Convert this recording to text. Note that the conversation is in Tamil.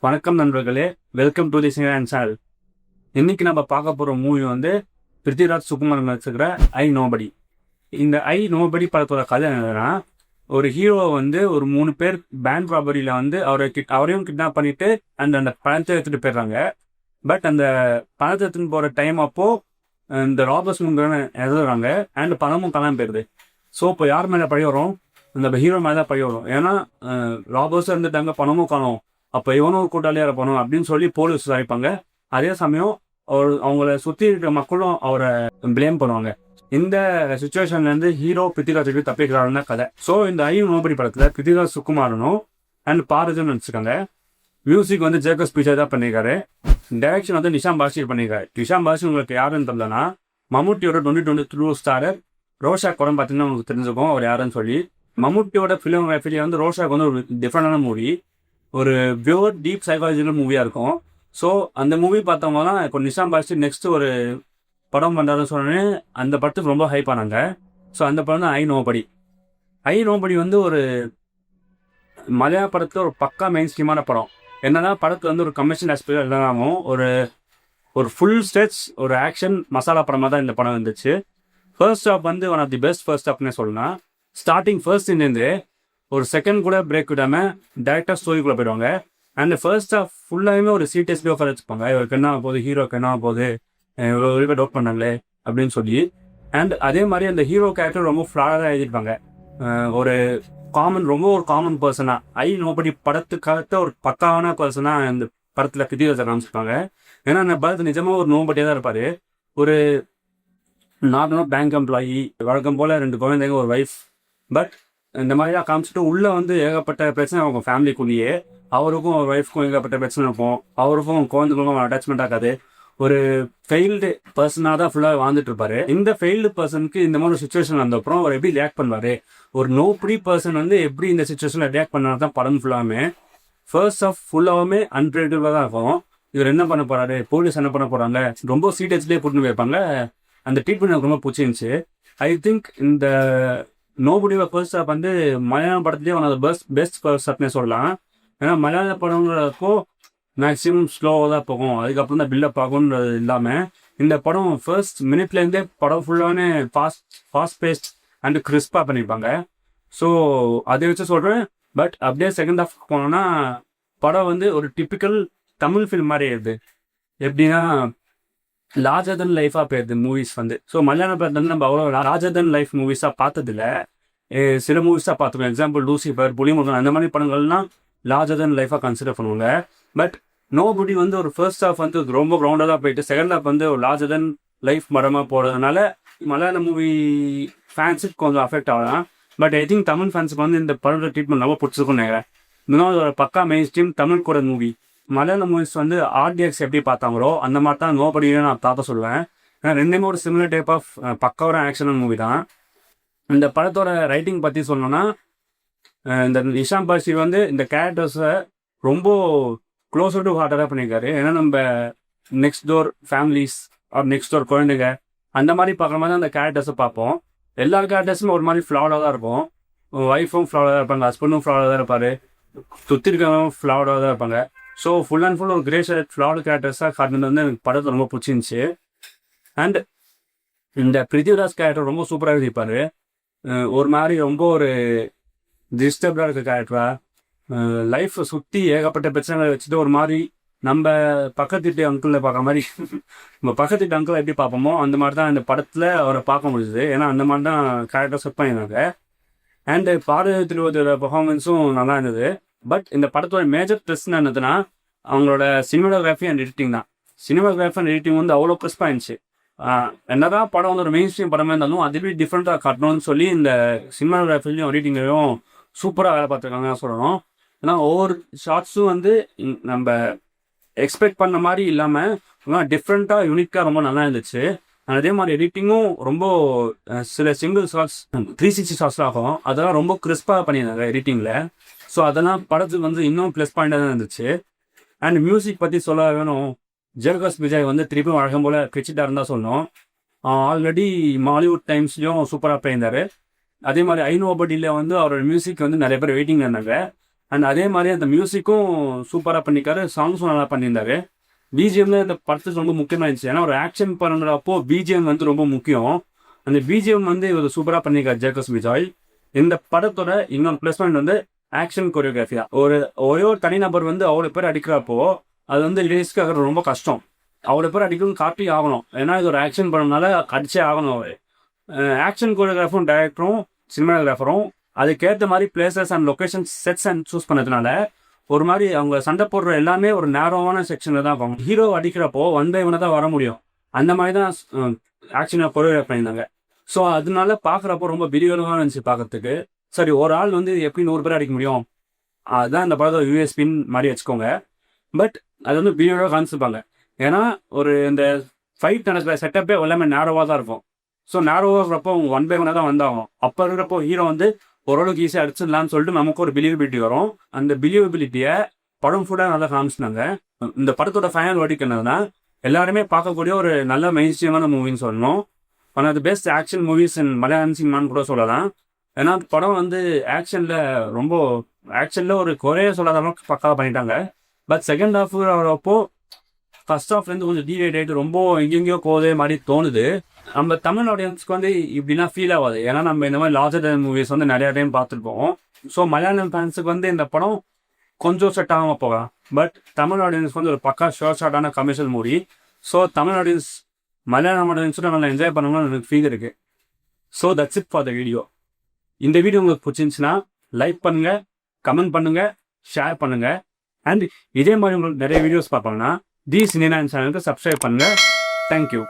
வணக்கம் நண்பர்களே, welcome to the singer channel. இன்னைக்கு நம்ம பார்க்க போகிற மூவி வந்து பிருத்திவிராஜ் சுகுமாரன் நடிச்சிருக்கிற ஐ நோபடி. இந்த ஐ நோபடி படத்தோட கதை என்னன்னா, ஒரு ஹீரோ வந்து ஒரு 3 பேர் பேங்க் ராபரியில் வந்து அவரையும் கிட்னாப் பண்ணிட்டு அந்த பணத்தை எடுத்துகிட்டு போயிடுறாங்க. பட் அந்த பணத்தை எடுத்துன்னு போகிற டைம் அப்போ இந்த ராபர்ஸ் எழுதுறாங்க அண்ட் பணமும் காணாமல் போயிடுது. ஸோ இப்போ யார் மேலே பழி வரும்? இந்த ஹீரோ மேலே தான் பழி வரும். ஏன்னா ராபர்ஸும் இருந்துட்டாங்க, பணமும் காணும். அப்போ இவனும் கூட்டாளியாக இருப்பானோ அப்படின்னு சொல்லி போலீஸ் விசாரிப்பாங்க. அதே சமயம் அவங்கள சுற்றி இருக்கிற மக்களும் அவரை பிளேம் பண்ணுவாங்க. இந்த சுச்சுவேஷன்லேருந்து ஹீரோ பிருத்திவிராஜ் தப்பிக்கிறாருன்னு தான் கதை. ஸோ இந்த ஐ நோபடி படத்தில் பிருத்திவிராஜ் சுகுமாரனும் அண்ட் பாரஜன் நடிச்சிருக்காங்க. மியூசிக் வந்து ஜேக்கப் பிச்சை தான் பண்ணியிருக்காரு. டைரக்ஷன் வந்து நிஷாம் பாஷி பண்ணியிருக்காரு. நிஷாம் பாஷி உங்களுக்கு யாருன்னு தெரியலனா, மம்முட்டியோட 2022 ஸ்டாரர் ரோஷாக் படம் பார்த்தீங்கன்னா உங்களுக்கு தெரிஞ்சுக்கும் அவர் யாருன்னு சொல்லி. மம்முட்டியோட ஃபிலிமோகிராஃபிலே வந்து ரோஷாக் வந்து ஒரு டிஃப்ரெண்டான மூவி, ஒரு பியூர் டீப் சைக்காலஜிக்கல் மூவியாக இருக்கும். ஸோ அந்த மூவி பார்த்தவங்க தான் இப்போ நிஷாம் பாஷி நெக்ஸ்ட் ஒரு படம் பண்ணுறாருன்னு சொன்னோன்னே அந்த படத்துக்கு ரொம்ப ஹைப் ஆனாங்க. ஸோ அந்த படம் தான் ஐ நோபடி. ஐ நோபடி வந்து ஒரு மலையாள படத்தில் ஒரு பக்கா மெயின் ஸ்ட்ரீமான படம். என்னன்னா படத்தில் வந்து ஒரு கமர்ஷியல் ஆஸ்பெக்ட் எல்லாமும் ஒரு ஃபுல் ஸ்டெச் ஒரு ஆக்ஷன் மசாலா படமாக தான் இந்த படம் வந்துச்சு. ஃபர்ஸ்ட் ஹாஃப் வந்து one of the best first ஹாஃப்னே சொல்லலாம். ஸ்டார்டிங் ஃபர்ஸ்ட் இருந்து ஒரு செகண்ட் கூட பிரேக் விடாமல் டேரக்டாக ஸ்டோரிக்குள்ளே போயிடுவாங்க. அண்ட் ஃபர்ஸ்ட் ஹாஃப் ஃபுல்லாகவே ஒரு சீரியஸ்லி ஆஃபர் வச்சுப்பாங்க. இவருக்கு என்ன போகுது, ஹீரோக்கு என்ன போகுது, இவ்வளோ டவுட் பண்ணாங்களே அப்படின்னு சொல்லி. அண்ட் அதே மாதிரி அந்த ஹீரோ கேரக்டர் ரொம்ப ஃப்ளாடாக எழுதியிருப்பாங்க. ஒரு ரொம்ப ஒரு காமன் பர்சனாக ஐ நோபடி படத்துக்காக ஒரு பக்காவான பர்சனாக அந்த படத்தில் பிருத்திவிராஜை காமிச்சிருப்பாங்க. ஏன்னா அந்த படத்து நிஜமாக ஒரு நோபடியாக தான் இருப்பார். ஒரு நார்மலாக பேங்க் எம்ப்ளாயி, வழக்கம் போல் 2 குழந்தைங்க, ஒரு ஒய்ஃப். பட் இந்த மாதிரிலாம் காமிச்சிட்டு உள்ளே வந்து ஏகப்பட்ட பிரச்சனை அவங்க ஃபேமிலிக்குள்ளேயே. அவருக்கும் ஒரு ஒய்ஃப்க்கும் ஏகப்பட்ட பிரச்சனை இருக்கும். அவருக்கும் குழந்தைகளுக்கும் அட்டாச்மெண்ட் ஆகாது. ஒரு ஃபெயில்டு பர்சனாக தான் ஃபுல்லாக வாழ்ந்துட்டு இருப்பாரு. இந்த ஃபெயில்டு பர்சனுக்கு இந்த மாதிரி சுச்சுவேஷன் வந்தப்புறம் அவர் எப்படி ரியாக்ட் பண்ணுவார், ஒரு நோபடி பர்சன் வந்து எப்படி இந்த சுச்சுவேஷனில் ரியாக்ட் பண்ணால் தான் படம் ஃபுல்லாமே ஃபர்ஸ்ட் ஆஃப் ஃபுல்லாகவுமே அன்பிரடிக்டபிளாக தான் இருக்கும். இவர் என்ன பண்ண போகிறாரு, போலீஸ் என்ன பண்ண போகிறாங்க, ரொம்ப சீரியஸ்லேயே கூட்டின்னு போயிருப்பாங்க. அந்த ட்ரீட்மெண்ட் எனக்கு ரொம்ப பிடிச்சிருந்துச்சு. ஐ திங்க் இந்த நோபடியோட ஃபர்ஸ்ட் ஹாஃப் வந்து மலையாளம் படத்துலேயே one of the best first ஹாஃப்னே சொல்லலாம். ஏன்னா மலையாள படங்கிறப்போ மேக்ஸிமம் ஸ்லோவாக தான் போகும், அதுக்கப்புறம் தான் பில்டப் ஆகும்ன்றது இல்லாமல் இந்த படம் ஃபர்ஸ்ட் மினிட்லேருந்தே படம் ஃபுல்லாகவே ஃபாஸ்ட் பேஸ்ட் அண்ட் கிறிஸ்பாக பண்ணியிருப்பாங்க. ஸோ அதை வச்சு சொல்கிறேன். பட் அப்படியே செகண்ட் ஹாஃப் போனோன்னா படம் வந்து ஒரு டிப்பிக்கல் தமிழ் ஃபில்ம் மாதிரி இருக்குது. எப்படின்னா லார்ஜர் தென் லைஃபாக போயிருது மூவிஸ் வந்து. ஸோ மலையாள படத்தில் வந்து நம்ம அவ்வளோ லார்ஜர் தென் லைஃப் மூவிஸாக பார்த்ததில்ல. சில மூவிஸாக பார்த்துருக்கோம். எக்ஸாம்பிள் லூசிஃபர், புலிமுருகன், அந்த மாதிரி படங்கள்லாம் லார்ஜர் தென் லைஃபாக கன்சிடர் பண்ணுவாங்க. பட் நோபடி வந்து ஒரு ஃபர்ஸ்ட் ஹாஃப் வந்து ரொம்ப கிரவுண்டாக தான் போயிட்டு செகண்ட் ஹாஃப் வந்து ஒரு லார்ஜர் தென் லைஃப் மரமாக போகிறதுனால மலையாள மூவி ஃபேன்ஸுக்கு கொஞ்சம் அஃபெக்ட் ஆகலாம். பட் ஐ திங்க் தமிழ் ஃபேன்ஸுக்கு வந்து இந்த படத்தோட ட்ரீட்மெண்ட் ரொம்ப பிடிச்சிருக்குன்னு நினைக்கிறேன். இன்னொரு ஒரு பக்கா மெயின் ஸ்ட்ரீம் தமிழ் கூட மூவி. மலையாள மூவிஸ் வந்து ஆர்டிஎக்ஸ் எப்படி பார்த்தாங்களோ அந்த மாதிரி தான் நோபடியும் நான் பார்த்த சொல்லுவேன். ஏன்னா ரெண்டுமே ஒரு சிமிலர் டைப் ஆஃப் பக்காவோட ஆக்ஷன் மூவி தான். இந்த படத்தோட ரைட்டிங் பற்றி சொல்லணும்னா, இந்த நிஷாம் பாஷி வந்து இந்த கேரக்டர்ஸை ரொம்ப க்ளோஸர் டு ஹார்ட்டாக பண்ணியிருக்காரு. ஏன்னா நம்ம next door families are next door குழந்தைங்க அந்த மாதிரி பார்க்குற மாதிரி தான் அந்த கேரக்டர்ஸை பார்ப்போம். எல்லா கேரக்டர்ஸுமே ஒரு மாதிரி ஃப்ளாடாக தான் இருக்கும். ஒய்ஃபும் ஃப்ளாடாக தான் இருப்பாங்க, ஹஸ்பண்டும் ஃப்ளாடாக தான் இருப்பார், சுற்றி இருக்கவங்க ஃப்ளாடாக தான் இருப்பாங்க. ஸோ ஃபுல் அண்ட் ஃபுல் ஒரு கிரே ஷேட் ஃப்ளாட் கேரக்டர்ஸாக காட்டினது வந்து எனக்கு படத்தை ரொம்ப பிடிச்சிருந்துச்சி. அண்ட் இந்த பிருத்திவிராஜ் கேரக்டர் ரொம்ப சூப்பராக எழுதிப்பார். ஒரு மாதிரி ரொம்ப ஒரு டிஸ்டர்ப்டாக இருக்க கேரக்டராக, லைஃப்பை சுற்றி ஏகப்பட்ட பிரச்சனைகளை வச்சுட்டு ஒரு மாதிரி நம்ம பக்கத்து வீட்டு அங்கிளில் பார்க்குற மாதிரி நம்ம பக்கத்து வீட்டு அங்கிளை எப்படி பார்ப்போமோ அந்த மாதிரி தான் இந்த படத்தில் அவரை பார்க்க முடியுது. ஏன்னா அந்த மாதிரி தான் கேரக்டர் செட் பண்ணியிருந்தாங்க. அண்டு பாரதியோட பெர்ஃபார்மன்ஸும் நல்லா இருந்தது. பட் இந்த படத்தோட மேஜர் ப்ளஸ்ன்னு என்னதுன்னா அவங்களோட சினிமாட்டோகிராஃபி அண்ட் எடிட்டிங் தான். சினிமாட்டோகிராஃபி அண்ட் எடிட்டிங் வந்து அவ்வளோ ப்ளஸ்ஸாக இருந்துச்சு. என்னதான் படம் வந்து ஒரு மெயின் ஸ்ட்ரீம் படமாக இருந்தாலும் அதுவே டிஃப்ரெண்ட்டாக காட்டணும்னு சொல்லி இந்த சினிமாட்டோகிராஃபிலையும் எடிட்டிங்லையும் சூப்பராக வேலை பார்த்துருக்காங்க சொல்லணும். ஏன்னா ஒவ்வொரு ஷார்ட்ஸும் வந்து நம்ம எக்ஸ்பெக்ட் பண்ண மாதிரி இல்லாமல் டிஃப்ரெண்ட்டாக யூனிக்காக ரொம்ப நல்லா இருந்துச்சு. அதே மாதிரி எடிட்டிங்கும் ரொம்ப சில சிங்கிள் ஷார்ட்ஸ் 360 ஷார்ட்ஸ் ஆகும், அதெல்லாம் ரொம்ப கிறிஸ்பாக பண்ணியிருந்தாங்க எடிட்டிங்கில். ஸோ அதெல்லாம் படத்துக்கு வந்து இன்னும் ப்ளஸ் பாயிண்டாக தான் இருந்துச்சு. அண்ட் மியூசிக் பற்றி சொல்ல வேணும், ஜேக்கப் விஜய் வந்து திருப்பி வழக்கம் போல் கிரிச்சிட்டாக இருந்தால் சொல்லணும். ஆல்ரெடி மாலிவுட் டைம்ஸ்லையும் சூப்பராக போயிருந்தார். அதே மாதிரி ஐ நோபடியில் வந்து அவரோட மியூசிக் வந்து நிறைய பேர் வெயிட்டிங்கில் இருந்தாங்க. அண்ட் அதே மாதிரி அந்த மியூசிக்கும் சூப்பராக பண்ணியிருக்காரு, சாங்ஸும் நல்லா பண்ணியிருந்தாரு. பிஜிஎம் தான் இந்த படத்துக்கு ரொம்ப முக்கியமாக இருந்துச்சு. ஏன்னா ஒரு ஆக்ஷன் பண்ணுறப்போ பிஜிஎம் வந்து ரொம்ப முக்கியம். அந்த பிஜிஎம் வந்து இவர் சூப்பராக பண்ணியிருக்காரு ஜேக்கப் விஜய். இந்த படத்தோட இன்னொரு ப்ளஸ் பாயிண்ட் வந்து ஆக்ஷன் கொரியோகிராஃபி தான். ஒரே ஒரு தனிநபர் வந்து அவ்வளோ பேர் அடிக்கிறப்போ அது வந்து ரிலீஸ்க்கு ஆகிறது ரொம்ப கஷ்டம். அவ்வளோ பேர் அடிக்கணும்னு காட்டி ஆகணும். ஏன்னா இது ஒரு ஆக்ஷன் படம்னால அடிச்சே ஆகணும். அவர் ஆக்ஷன் கொரியோகிராஃபரும் டைரக்டரும் சினிமாகிராஃபரும் அதுக்கேற்ற மாதிரி places and location sets and choose பண்ணதுனால ஒரு மாதிரி அவங்க சண்டை போடுற எல்லாமே ஒரு நேரோவான செக்ஷனில் தான் இருக்கும். ஹீரோ அடிக்கிறப்போ ஒன் பை ஒன்னாக தான் வர முடியும். அந்த மாதிரி தான் ஆக்ஷனை கொரியோகிராஃப் பண்ணியிருந்தாங்க. ஸோ அதனால பார்க்குறப்போ ரொம்ப விரிவலமாக இருந்துச்சு பார்க்கறதுக்கு. சரி, ஒரு ஆள் வந்து எப்படி 100 பேர் அடிக்க முடியும், அதுதான் இந்த படத்தோட யூஎஸ்பின் மாதிரி வச்சுக்கோங்க. பட் அது வந்து விரிவாக காமிச்சிருப்பாங்க. ஏன்னா ஒரு இந்த ஃபைட் நடக்கிற செட்டப்பே எல்லாமே நேரோவாக தான் இருக்கும். ஸோ நேரோவாக இருக்கிறப்போ அவங்க ஒன் பை ஒன்னாக தான் வந்தாகும். அப்போ இருக்கிறப்போ ஹீரோ வந்து ஓரளவுக்கு ஈஸியாக அடிச்சிடலான்னு சொல்லிட்டு நமக்கு ஒரு பிலீவபிலிட்டி வரும். அந்த பிலீவபிலிட்டியை படம் ஃபுல்லாக நல்லா காமிச்சினாங்க. இந்த படத்தோட ஃபைனல் வேர்டிக்ட் என்னதுன்னா, எல்லாருமே பார்க்கக்கூடிய ஒரு நல்ல மெயின்ஸ்ட்ரீமான மூவின்னு சொல்லணும். One of the best action movies in Malayalam சினிமான்னு கூட சொல்லலாம். ஏன்னா படம் வந்து ஆக்ஷனில் ஒரு குறைய சொல்லாத அளவுக்கு பக்காவாக பண்ணிட்டாங்க. பட் செகண்ட் ஹாஃப் வரப்போ ஃபர்ஸ்ட் ஹாஃப்லேருந்து கொஞ்சம் டீவைட் ஆகிட்டு ரொம்ப எங்கெங்கேயோ கோதே மாதிரி தோணுது. நம்ம தமிழ் ஆடியன்ஸ்க்கு வந்து இப்படின்னா ஃபீல் ஆகாது. ஏன்னா நம்ம இந்த மாதிரி லார்ஜர் தென் மூவிஸ் வந்து நிறையா டைம் பார்த்துருப்போம். ஸோ மலையாளம் ஃபேன்ஸுக்கு வந்து இந்த படம் கொஞ்சம் செட் ஆகாமல் போகலாம். பட் தமிழ் ஆடியன்ஸ்க்கு வந்து ஒரு பக்கா ஷார்ட்டான commercial movie. So Tamil audience Malayalam ஆடியன்ஸோட நல்லா என்ஜாய் பண்ணணும்னு எனக்கு ஃபீல் இருக்குது. So that's it for the video. இந்த வீடியோ உங்களுக்கு பிடிச்சிருந்துச்சுன்னா லைக் பண்ணுங்கள், கமெண்ட் பண்ணுங்கள், ஷேர் பண்ணுங்கள். அண்ட் இதே மாதிரி உங்களுக்கு நிறைய வீடியோஸ் பார்ப்பாங்கன்னா தி சினிமா சேனலுக்கு சப்ஸ்கிரைப் பண்ணுங்கள். தேங்க்யூ.